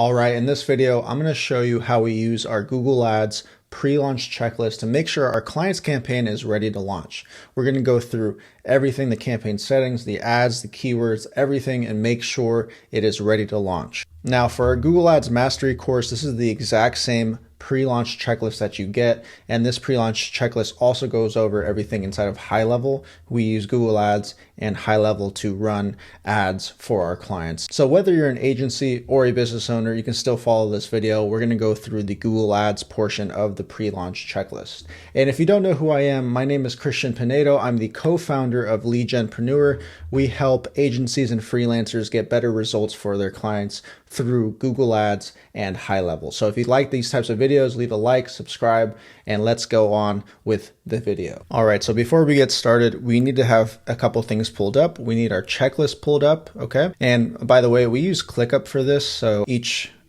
All right, in this video, I'm going to show you how we use our Google Ads pre-launch checklist to make sure our client's campaign is ready to launch. We're going to go through everything, the campaign settings, the ads, the keywords, everything, and make sure it is ready to launch. Now for our Google Ads Mastery course, this is the exact same pre-launch checklist that you get, and this pre-launch checklist also goes over everything inside of HighLevel. We use Google Ads and HighLevel to run ads for our clients. So whether you're an agency or a business owner, you can still follow this video. We're going to go through the Google Ads portion of the pre-launch checklist. And if you don't know who I am, my name is Christian Pinedo. I'm the co-founder of Lead Genpreneur. We help agencies and freelancers get better results for their clients through Google Ads and HighLevel. So if you like these types of videos, leave a like, subscribe, and let's go on with the video. All right, so before we get started, we need to have a couple things pulled up. We need our checklist pulled up, okay? And by the way, we use ClickUp for this, so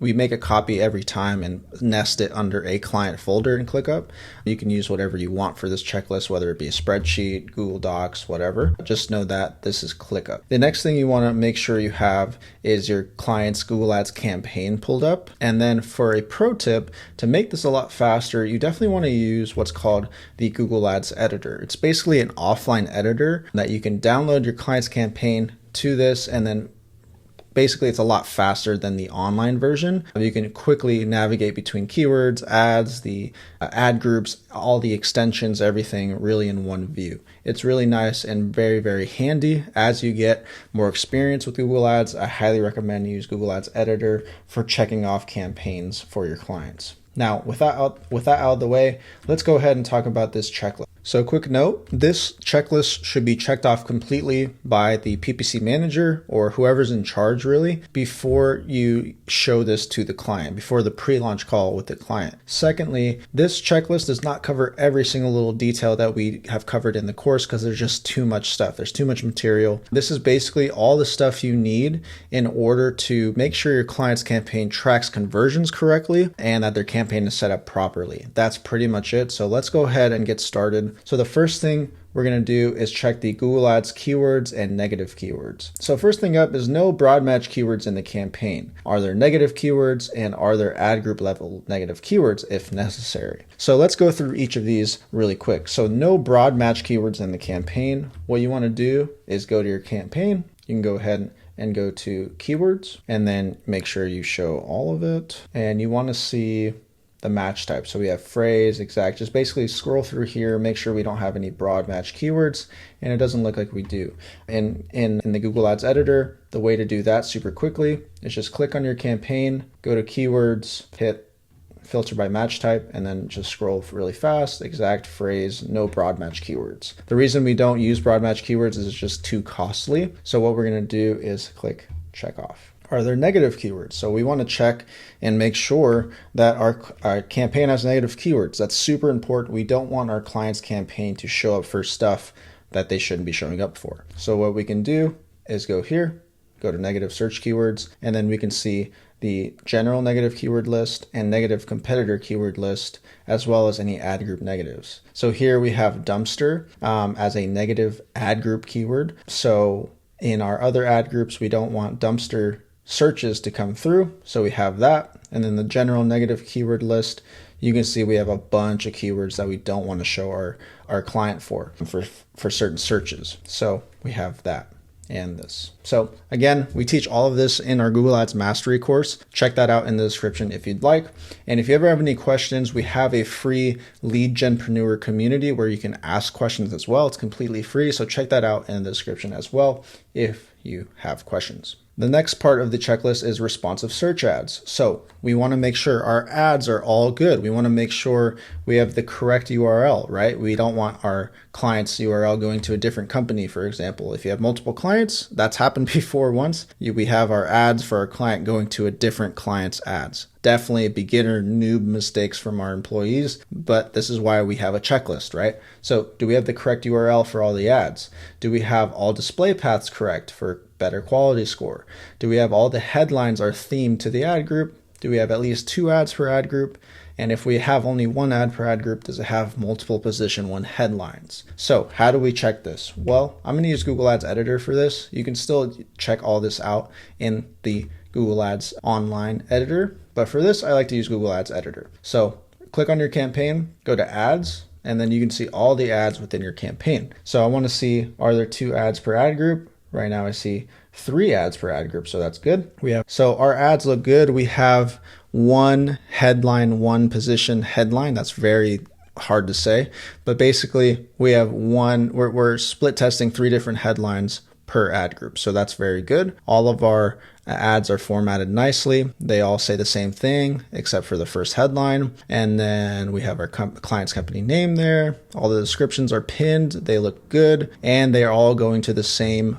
we make a copy every time and nest it under a client folder in ClickUp. You can use whatever you want for this checklist, whether it be a spreadsheet, Google Docs, whatever. Just know that this is ClickUp. The next thing you want to make sure you have is your client's Google Ads campaign pulled up. And then for a pro tip, to make this a lot faster, you definitely want to use what's called the Google Ads editor. It's basically an offline editor that you can download your client's campaign to this, and then basically, it's a lot faster than the online version. You can quickly navigate between keywords, ads, the ad groups, all the extensions, everything really in one view. It's really nice and very, very handy. As you get more experience with Google Ads, I highly recommend you use Google Ads Editor for checking off campaigns for your clients. Now, with that out of the way, let's go ahead and talk about this checklist. So quick note, this checklist should be checked off completely by the PPC manager or whoever's in charge really before you show this to the client, before the pre-launch call with the client. Secondly, this checklist does not cover every single little detail that we have covered in the course because there's just too much stuff. There's too much material. This is basically all the stuff you need in order to make sure your client's campaign tracks conversions correctly and that their campaign is set up properly. That's pretty much it. So let's go ahead and get started. So the first thing we're going to do is check the Google Ads keywords and negative keywords. So first thing up is no broad match keywords in the campaign. Are there negative keywords, and are there ad group level negative keywords if necessary? So let's go through each of these really quick. So no broad match keywords in the campaign. What you want to do is go to your campaign. You can go ahead and go to keywords and then make sure you show all of it. And you want to see the match type. So we have phrase, exact, just basically scroll through here, make sure we don't have any broad match keywords, and it doesn't look like we do. And in the Google Ads editor, the way to do that super quickly is just click on your campaign, go to keywords, hit filter by match type, and then just scroll really fast, exact, phrase, no broad match keywords. The reason we don't use broad match keywords is it's just too costly. So what we're going to do is click check off. Are there negative keywords? So we want to check and make sure that our campaign has negative keywords. That's super important. We don't want our client's campaign to show up for stuff that they shouldn't be showing up for. So what we can do is go here, go to negative search keywords, and then we can see the general negative keyword list and negative competitor keyword list, as well as any ad group negatives. So here we have dumpster as a negative ad group keyword. So in our other ad groups, we don't want dumpster searches to come through, so we have that. And then the general negative keyword list, you can see we have a bunch of keywords that we don't want to show our client for certain searches. So we have that and this. So again, we teach all of this in our Google Ads Mastery course. Check that out in the description if you'd like. And if you ever have any questions, we have a free Lead Genpreneur community where you can ask questions as well. It's completely free, so check that out in the description as well if you have questions. The next part of the checklist is responsive search ads. So we want to make sure our ads are all good. We want to make sure we have the correct URL, right? We don't want our client's URL going to a different company, for example. If you have multiple clients, that's happened before once. We have our ads for our client going to a different client's ads. Definitely beginner noob mistakes from our employees, but this is why we have a checklist, right? So do we have the correct URL for all the ads? Do we have all display paths correct for better quality score? Do we have all the headlines are themed to the ad group? Do we have at least 2 ads per ad group? And if we have only 1 ad per ad group, does it have multiple position 1 headlines? So how do we check this? Well, I'm going to use Google Ads Editor for this. You can still check all this out in the Google Ads online editor. But for this, I like to use Google Ads editor. So click on your campaign, go to ads, and then you can see all the ads within your campaign. So I want to see, are there 2 ads per ad group? Right now I see 3 ads per ad group, so that's good. So our ads look good. We have 1 headline, 1 position headline. That's very hard to say, but basically we have we're split testing 3 different headlines per ad group. So that's very good. All of our ads are formatted nicely. They all say the same thing except for the first headline. And then we have our client's company name there. All the descriptions are pinned. They look good. And they are all going to the same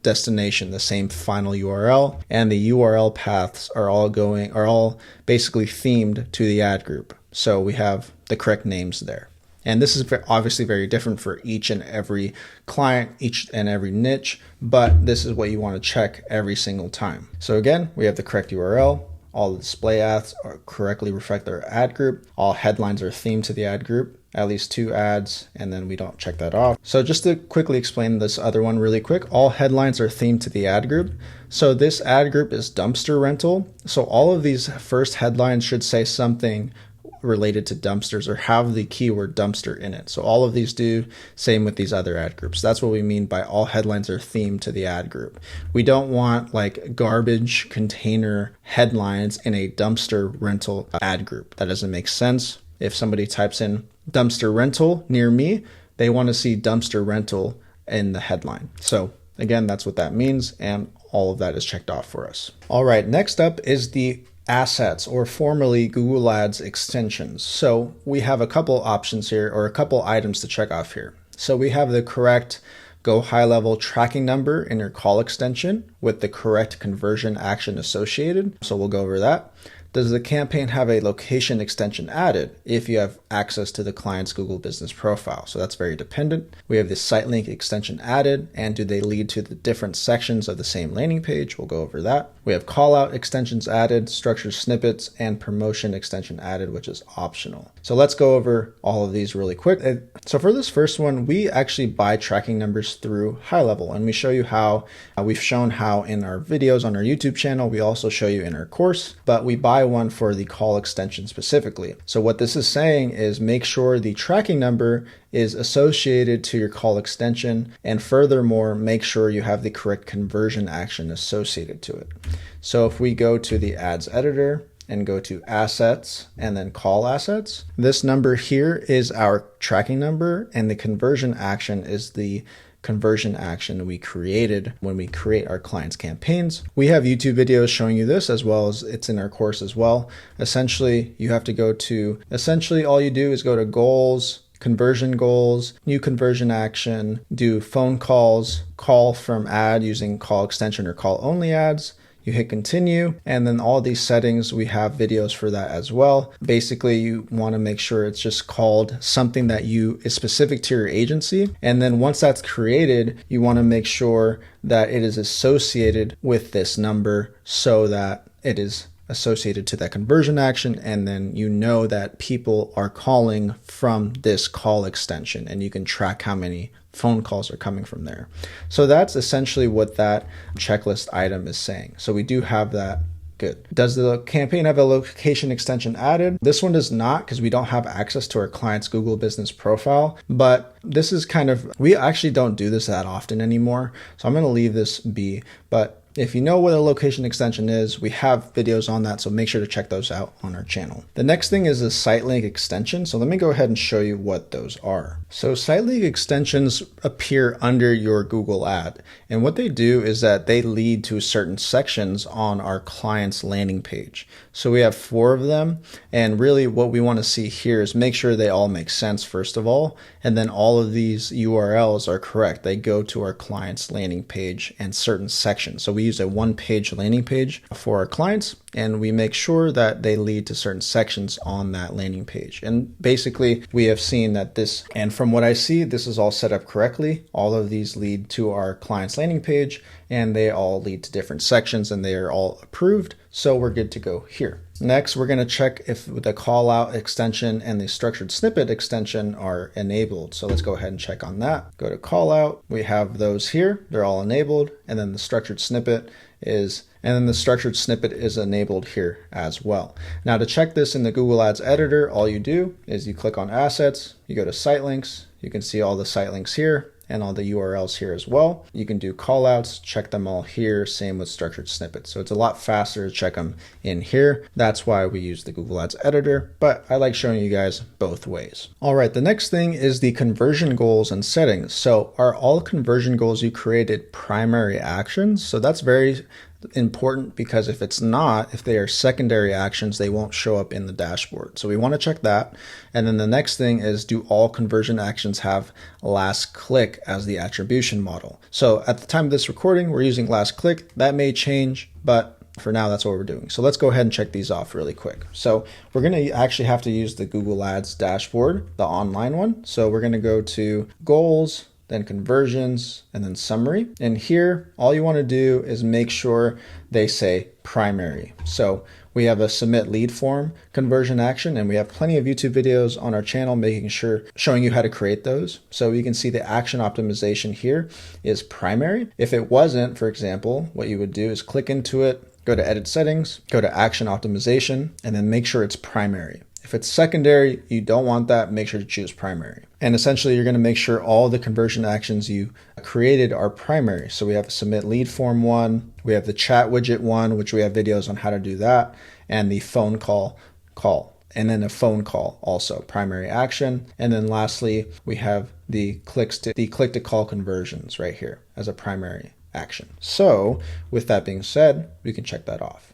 destination, the same final URL. And the URL paths are all basically themed to the ad group. So we have the correct names there. And this is obviously very different for each and every client, each and every niche, but this is what you want to check every single time. So again, we have the correct URL. All the display ads correctly reflect their ad group. All headlines are themed to the ad group, at least 2 ads, and then we don't check that off. So just to quickly explain this other one really quick, all headlines are themed to the ad group. So this ad group is dumpster rental. So all of these first headlines should say something related to dumpsters or have the keyword dumpster in it. So all of these do, same with these other ad groups. That's what we mean by all headlines are themed to the ad group. We don't want like garbage container headlines in a dumpster rental ad group. That doesn't make sense. If somebody types in dumpster rental near me, they want to see dumpster rental in the headline. So again, that's what that means. And all of that is checked off for us. All right, next up is the assets, or formerly Google Ads extensions. So we have a couple options here, or a couple items to check off here. So we have the correct Go HighLevel tracking number in your call extension with the correct conversion action associated. So we'll go over that. Does the campaign have a location extension added if you have access to the client's Google business profile? So that's very dependent. We have the site link extension added, and do they lead to the different sections of the same landing page? We'll go over that. We have call out extensions added, structured snippets, and promotion extension added, which is optional. So let's go over all of these really quick. So for this first one, we actually buy tracking numbers through HighLevel, and we show you how. We've shown how in our videos on our YouTube channel. We also show you in our course, but we buy one for the call extension specifically. So what this is saying is make sure the tracking number is associated to your call extension, and furthermore, make sure you have the correct conversion action associated to it. So if we go to the ads editor and go to assets and then call assets, this number here is our tracking number, and the conversion action is the conversion action we created when we create our clients' campaigns. We have YouTube videos showing you this, as well as it's in our course as well. Essentially, you have to go to, all you do is go to goals, conversion goals, new conversion action, do phone calls, call from ad using call extension or call only ads. You hit continue, and then all these settings, we have videos for that as well. Basically, you want to make sure it's just called something that is specific to your agency. And then once that's created, you want to make sure that it is associated with this number so that it is associated to that conversion action, and then you know that people are calling from this call extension, and you can track how many phone calls are coming from there. So that's essentially what that checklist item is saying. So we do have that. Good. Does the campaign have a location extension added? This one does not, because we don't have access to our client's Google business profile, but this is we actually don't do this that often anymore. So I'm going to leave this be, but if you know what a location extension is, we have videos on that, so make sure to check those out on our channel. The next thing is a site link extension. So let me go ahead and show you what those are. So site link extensions appear under your Google ad. And what they do is that they lead to certain sections on our client's landing page. So we have 4 of them. And really what we want to see here is make sure they all make sense, first of all. And then all of these URLs are correct. They go to our client's landing page and certain sections. So we use a 1-page landing page for our clients, and we make sure that they lead to certain sections on that landing page. And basically we have seen that this, and from what I see, this is all set up correctly. All of these lead to our client's landing page, and they all lead to different sections, and they are all approved. So we're good to go here. Next, we're going to check if the callout extension and the structured snippet extension are enabled. So let's go ahead and check on that. Go to callout. We have those here. They're all enabled. And then the structured snippet is enabled here as well. Now to check this in the Google Ads editor, all you do is you click on assets, you go to site links. You can see all the site links here and all the URLs here as well. You can do callouts, check them all here, same with structured snippets. So it's a lot faster to check them in here. That's why we use the Google Ads editor, but I like showing you guys both ways. All right, the next thing is the conversion goals and settings. So are all conversion goals you created primary actions? So that's very important, because if it's not, if they are secondary actions, they won't show up in the dashboard. So we want to check that. And then the next thing is, do all conversion actions have last click as the attribution model? So at the time of this recording, we're using last click. That may change, but for now, that's what we're doing. So let's go ahead and check these off really quick. So we're going to actually have to use the Google Ads dashboard, the online one. So we're going to go to goals, then conversions, and then summary. And here, all you want to do is make sure they say primary. So we have a submit lead form conversion action, and we have plenty of YouTube videos on our channel showing you how to create those. So you can see the action optimization here is primary. If it wasn't, for example, what you would do is click into it, go to edit settings, go to action optimization, and then make sure it's primary. If it's secondary, you don't want that, make sure to choose primary. And essentially, you're going to make sure all the conversion actions you created are primary. So we have a submit lead form one, we have the chat widget one, which we have videos on how to do that, and the phone call, and then a phone call also, primary action. And then lastly, we have the click to call conversions right here as a primary action. So with that being said, we can check that off.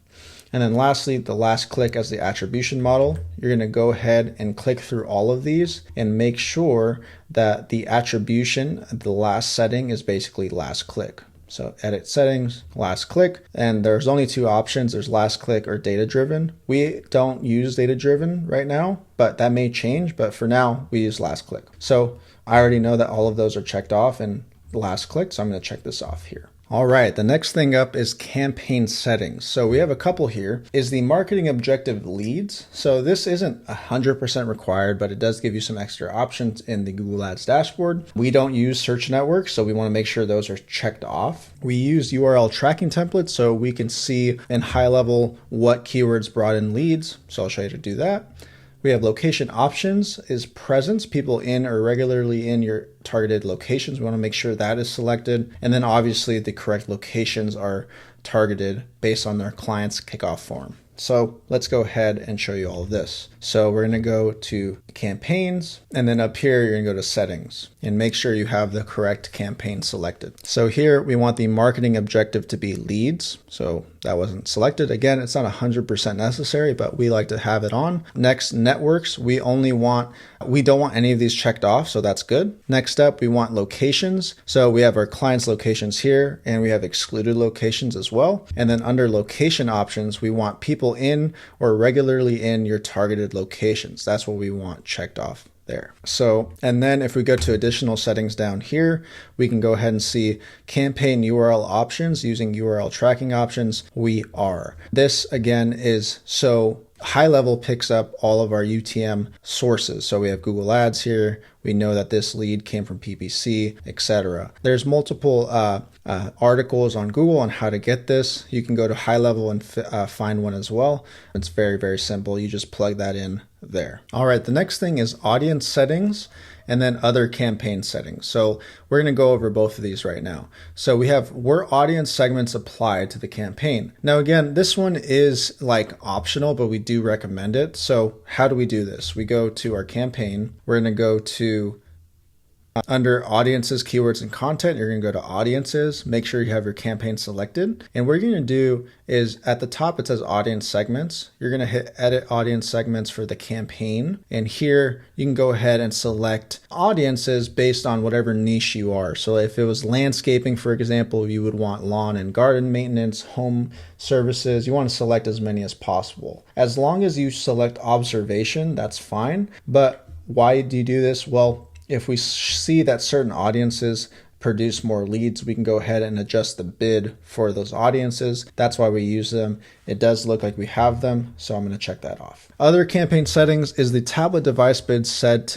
And then lastly, the last click as the attribution model, you're going to go ahead and click through all of these and make sure that the attribution, the last setting, is basically last click. So edit settings, last click, and there's only two options. There's last click or data driven. We don't use data driven right now, but that may change. But for now, we use last click. So I already know that all of those are checked off and last click, so I'm going to check this off here. All right, the next thing up is campaign settings. So we have a couple here. Is the marketing objective leads? So this isn't 100% required, but it does give you some extra options in the Google Ads dashboard. We don't use search networks, so we want to make sure those are checked off. We use URL tracking templates, so we can see in HighLevel what keywords brought in leads. So I'll show you how to do that. We have location options is presence, people in or regularly in your targeted locations. We want to make sure that is selected. And then obviously the correct locations are targeted based on their client's kickoff form. So let's go ahead and show you all of this. So we're going to go to campaigns, and then up here, you're going to go to settings and make sure you have the correct campaign selected. So here we want the marketing objective to be leads. So that wasn't selected. Again, it's not 100% necessary, but we like to have it on. Next, networks. We don't want any of these checked off, so that's good. Next up, we want locations. So we have our clients' locations here, and we have excluded locations as well. And then under location options, we want people in or regularly in your targeted locations. That's what we want checked off there. So, and then if we go to additional settings down here, we can go ahead and see campaign URL options using URL tracking options. We are. This again is so HighLevel picks up all of our UTM sources. So we have Google Ads here. We know that this lead came from PPC, etc. There's multiple articles on Google on how to get this. You can go to HighLevel and find one as well. It's very, very simple. You just plug that in there. All right, the next thing is audience settings and then other campaign settings. So we're going to go over both of these right now. So we have were audience segments applied to the campaign. Now again, this one is like optional, but we do recommend it. So how do we do this? We go to our campaign. We're going to go to under audiences, keywords, and content, you're going to go to audiences, make sure you have your campaign selected. And what you're going to do is at the top, it says audience segments. You're going to hit edit audience segments for the campaign. And here you can go ahead and select audiences based on whatever niche you are. So if it was landscaping, for example, you would want lawn and garden maintenance, home services. You want to select as many as possible. As long as you select observation, that's fine. But why do you do this? Well, if we see that certain audiences produce more leads, we can go ahead and adjust the bid for those audiences. That's why we use them. It does look like we have them, so I'm going to check that off. Other campaign settings is the tablet device bid set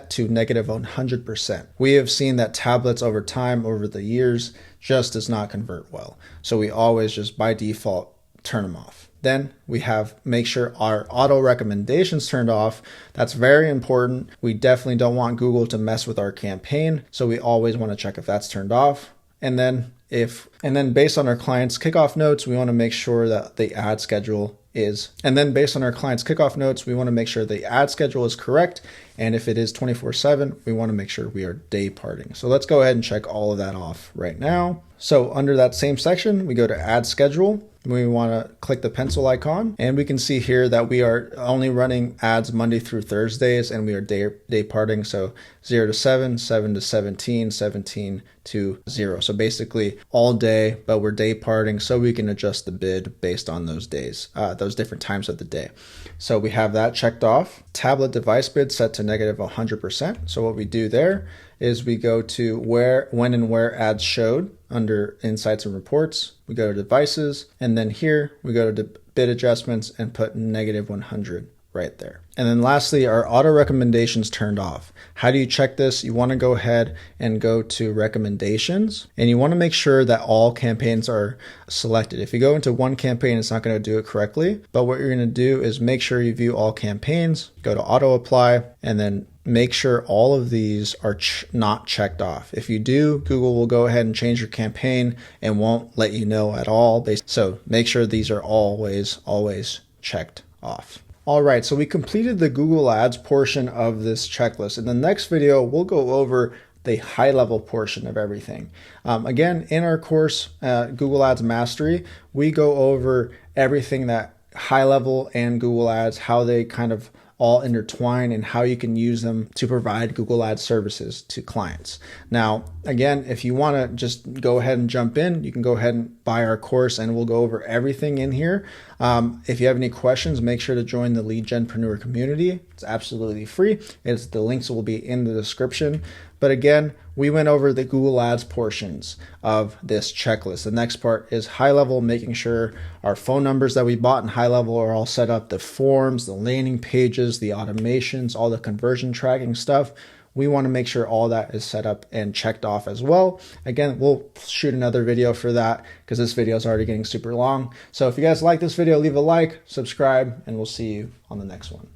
to negative 100%. We have seen that tablets over time, over the years, just does not convert well. So we always just by default turn them off. Then we have make sure our auto recommendations turned off. That's very important. We definitely don't want Google to mess with our campaign. So we always want to check if that's turned off. And then based on our client's kickoff notes, we want to make sure that the ad schedule is correct. And if it is 24/7, we want to make sure we are day parting. So let's go ahead and check all of that off right now. So under that same section, we go to ad schedule. We want to click the pencil icon, and we can see here that we are only running ads Monday through Thursdays, and we are day parting. So 0 to 7, 7 to 17, 17 to 0. So basically all day, but we're day parting, so we can adjust the bid based on those days, those different times of the day. So we have that checked off. Tablet device bid set to negative 100%. So what we do there is we go to when and where ads showed under insights and reports. We go to devices, and then here we go to bid adjustments and put negative 100 right there. And then lastly, our auto recommendations turned off. How do you check this? You want to go ahead and go to recommendations, and you want to make sure that all campaigns are selected. If you go into one campaign, it's not going to do it correctly, but what you're going to do is make sure you view all campaigns, go to auto apply, and then make sure all of these are not checked off. If you do, Google will go ahead and change your campaign and won't let you know at all. So make sure these are always checked off. All right, so we completed the Google Ads portion of this checklist. In the next video, we'll go over the high level portion of everything. Again, in our course, Google Ads Mastery, we go over everything that high level and Google Ads, how they kind of all intertwine and how you can use them to provide Google Ads services to clients. Now, again, if you want to just go ahead and jump in, you can go ahead and buy our course and we'll go over everything in here. If you have any questions, make sure to join the Lead Genpreneur community. It's absolutely free. The links will be in the description. But again, we went over the Google Ads portions of this checklist. The next part is high level, making sure our phone numbers that we bought in high level are all set up, the forms, the landing pages, the automations, all the conversion tracking stuff. We want to make sure all that is set up and checked off as well. Again, we'll shoot another video for that because this video is already getting super long. So if you guys like this video, leave a like, subscribe, and we'll see you on the next one.